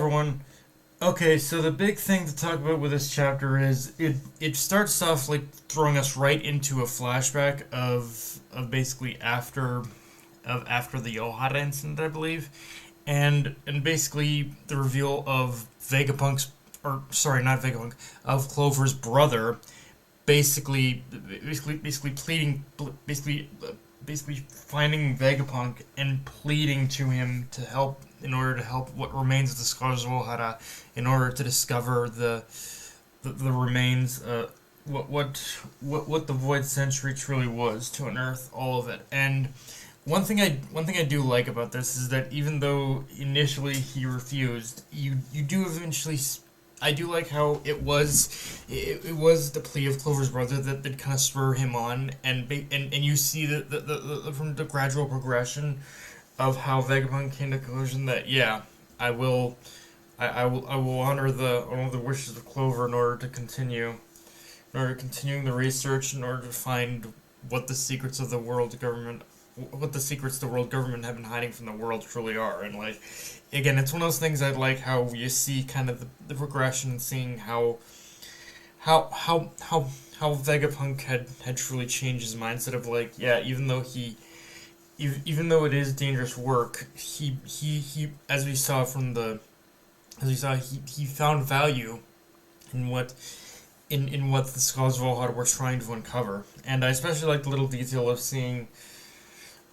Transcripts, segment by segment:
everyone. Okay, so the big thing to talk about with this chapter is it starts off like throwing us right into a flashback of basically after the Yohara incident, I believe, and basically the reveal of Vegapunk's or sorry, not Vegapunk, of Clover's brother, basically pleading, basically finding Vegapunk and pleading to him to help in order to help what remains of the Scholars of Ohara in order to discover the remains what the Void Century truly was, to unearth all of it. And one thing I do like about this is that even though initially he refused, you do eventually. I do like how it was the plea of Clover's brother that kind of spur him on, and you see from the gradual progression of how Vegapunk came to the conclusion that yeah, I will I will honor the wishes of Clover in order to continuing the research in order to find what the secrets of the world government what the secrets the world government have been hiding from the world truly are. And like again, it's one of those things I like how you see kind of the progression, seeing how how how how Vegapunk had truly changed his mindset of like, yeah, even though it is dangerous work, he as we saw he found value in what the Scholars of Valhalla were trying to uncover. And I especially like the little detail of seeing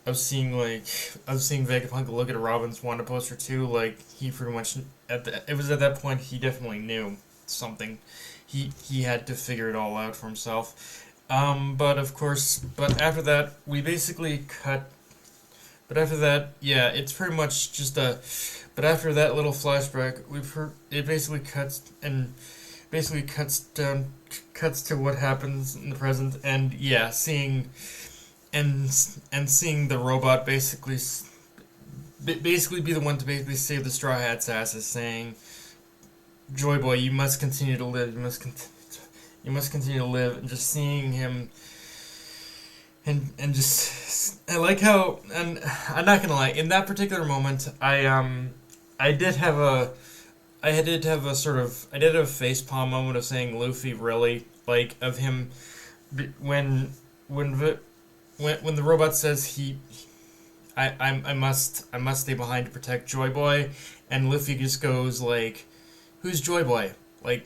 Vegapunk look at Robin's Wanda poster too. Like he pretty much it was at that point he definitely knew something. He had to figure it all out for himself. But of course, but after that we basically cut. But after that, yeah, it's pretty much just a. But after that little flashback, we've heard it basically cuts to what happens in the present, and yeah, and seeing the robot basically be the one to basically save the Straw Hat's asses, saying, "Joy Boy, you must continue to live. You must continue to live." And just seeing him, and just I like how, and I'm not gonna lie, in that particular moment, I did have a. I did have a facepalm moment of saying Luffy really like of him when when when the robot says I must stay behind to protect Joy Boy, and Luffy just goes like, "Who's Joy Boy?" Like,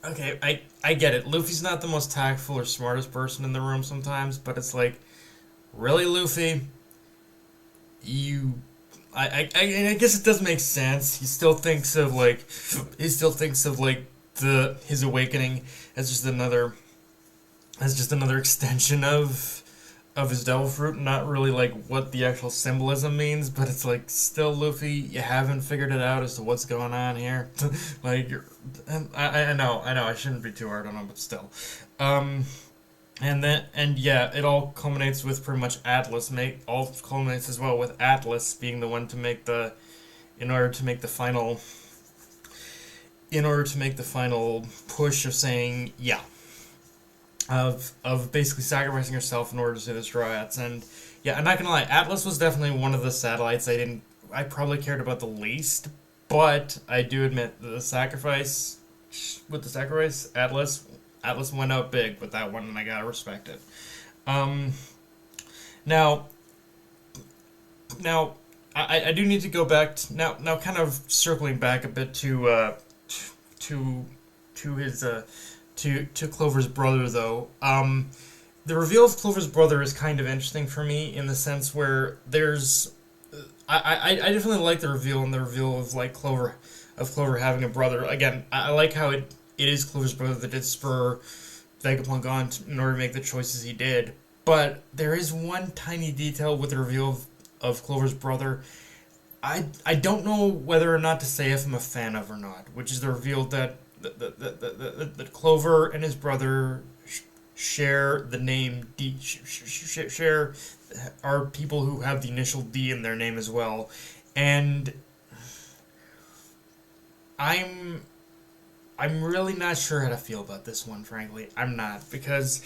okay, I get it. Luffy's not the most tactful or smartest person in the room sometimes, but it's like, really, Luffy, you. I guess it does make sense. He still thinks of like the his awakening as just another extension of his devil fruit, not really like what the actual symbolism means, but it's like still Luffy, you haven't figured it out as to what's going on here. Like I know I shouldn't be too hard on him, but still. And yeah, it all culminates with pretty much all culminates as well with Atlas being the one to make the in order to make the final push of saying yeah, of basically sacrificing herself in order to save the Straw Hats. And yeah, I'm not gonna lie, Atlas was definitely one of the satellites I probably cared about the least, but I do admit that the sacrifice, Atlas went out big with that one, and I gotta respect it. Um, now, now, I do need to go back now, kind of circling back a bit to his to Clover's brother though. The reveal of Clover's brother is kind of interesting for me in the sense where there's I definitely like the reveal of like Clover having a brother. Again, I like how it is Clover's brother that did spur Vegapunk on in order to make the choices he did. But there is one tiny detail with the reveal of Clover's brother. I don't know whether or not to say if I'm a fan of or not, which is the reveal that Clover and his brother share the name D, share are people who have the initial D in their name as well, and I'm really not sure how to feel about this one, frankly. I'm not, because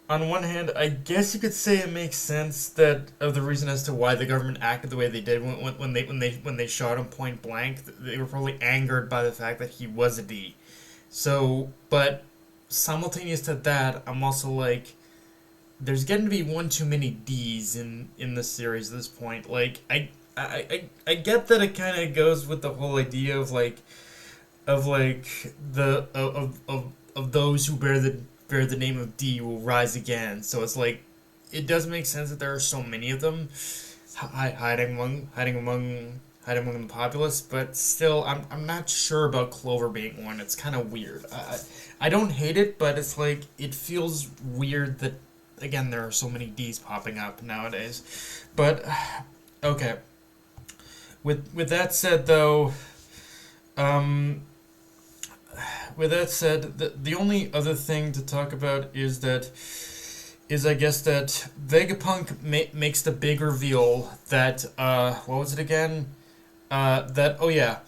on one hand, I guess you could say it makes sense that of the reason as to why the government acted the way they did when they shot him point blank. They were probably angered by the fact that he was a D. So, but simultaneous to that, I'm also like, there's getting to be one too many D's in this series at this point. Like, I get that it kind of goes with the whole idea of like of those who bear the name of D will rise again. So it's like it does make sense that there are so many of them hiding among the populace. But still, I'm not sure about Clover being one. It's kind of weird. I don't hate it, but it's like it feels weird that again there are so many D's popping up nowadays. But okay. With that said, though, um, with that said, the only other thing to talk about is I guess that Vegapunk makes the big reveal that what was it again? That oh yeah,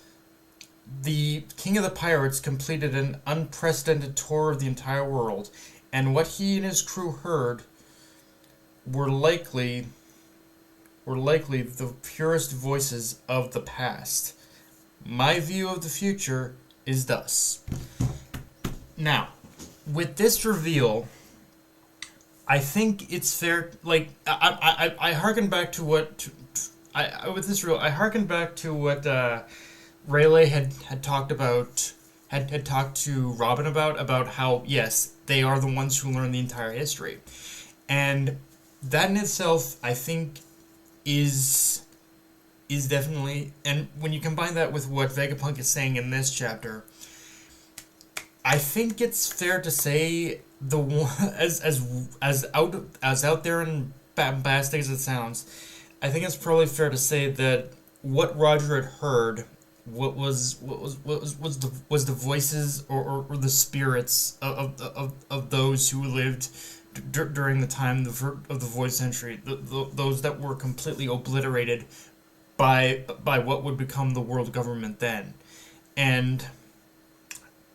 the King of the Pirates completed an unprecedented tour of the entire world, and what he and his crew heard were likely the purest voices of the past. My view of the future is thus. Now, with this reveal, I think it's fair. Like I harken back to what I with this real I harken back to what Rayleigh had talked about had talked to Robin about how yes they are the ones who learn the entire history, and that in itself I think is definitely, and when you combine that with what Vegapunk is saying in this chapter, I think it's fair to say the one as out there and bombastic as it sounds, I think it's probably fair to say that what Roger had heard, was the voices or the spirits of those who lived during the time of the Void Century, those that were completely obliterated by what would become the world government then, and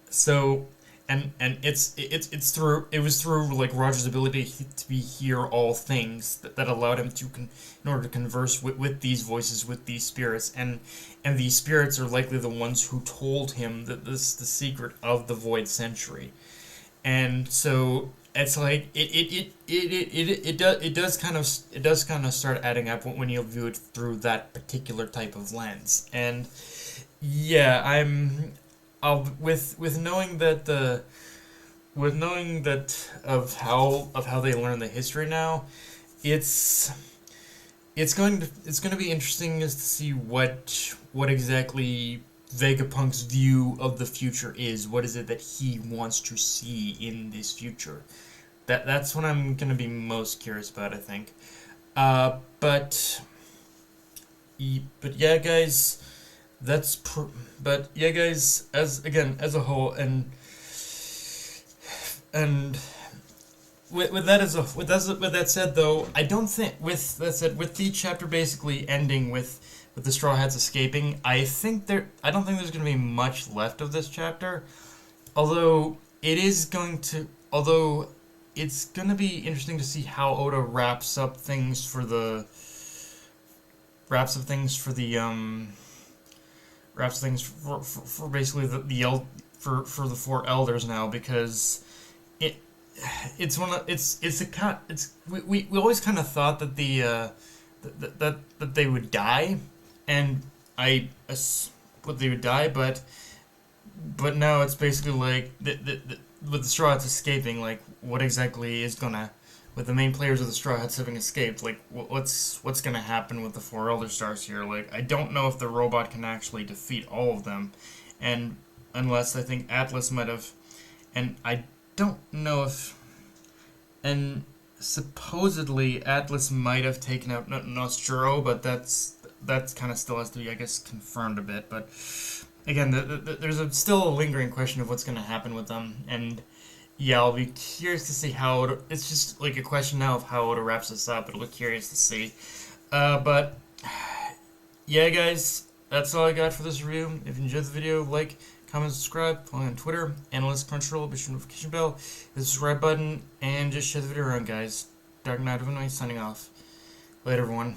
so and it was through like Roger's ability to be hear all things that allowed him to in order to converse with these voices, with these spirits, and these spirits are likely the ones who told him that this the secret of the Void Century, and so it's like it does kind of start adding up when you view it through that particular type of lens. And yeah, with knowing that of how they learn the history now, it's going to be interesting as to see what exactly Vegapunk's view of the future is. What is it that he wants to see in this future? That's what I'm gonna be most curious about, I think. But yeah, guys, but yeah, guys, as a whole, and with that said, though, I don't think with that said, with the chapter basically ending with the Straw Hats escaping, I don't think there's going to be much left of this chapter. Although it's going to be interesting to see how Oda wraps up things for the for basically for the four elders now, because we always kind of thought that that they would die, and what they would die, but now it's basically like with the Straw Hats escaping, like what exactly is gonna, with the main players of the Straw Hats having escaped, like what's gonna happen with the four Elder Stars here? Like I don't know if the robot can actually defeat all of them, and unless I think Atlas might have, and I don't know if, and supposedly Atlas might have taken out Nostro, but that's kind of still has to be, I guess, confirmed a bit. But again, there's still a lingering question of what's going to happen with them, and yeah, I'll be curious to see how it's just like a question now of how Oda wraps this up. It'll be curious to see. But yeah, guys, that's all I got for this review. If you enjoyed the video, like, comment, subscribe, follow me on Twitter, Analyst Crunchyroll, push the notification bell, hit the subscribe button, and just share the video around, guys. Dark Knight of Illinois signing off. Later, everyone.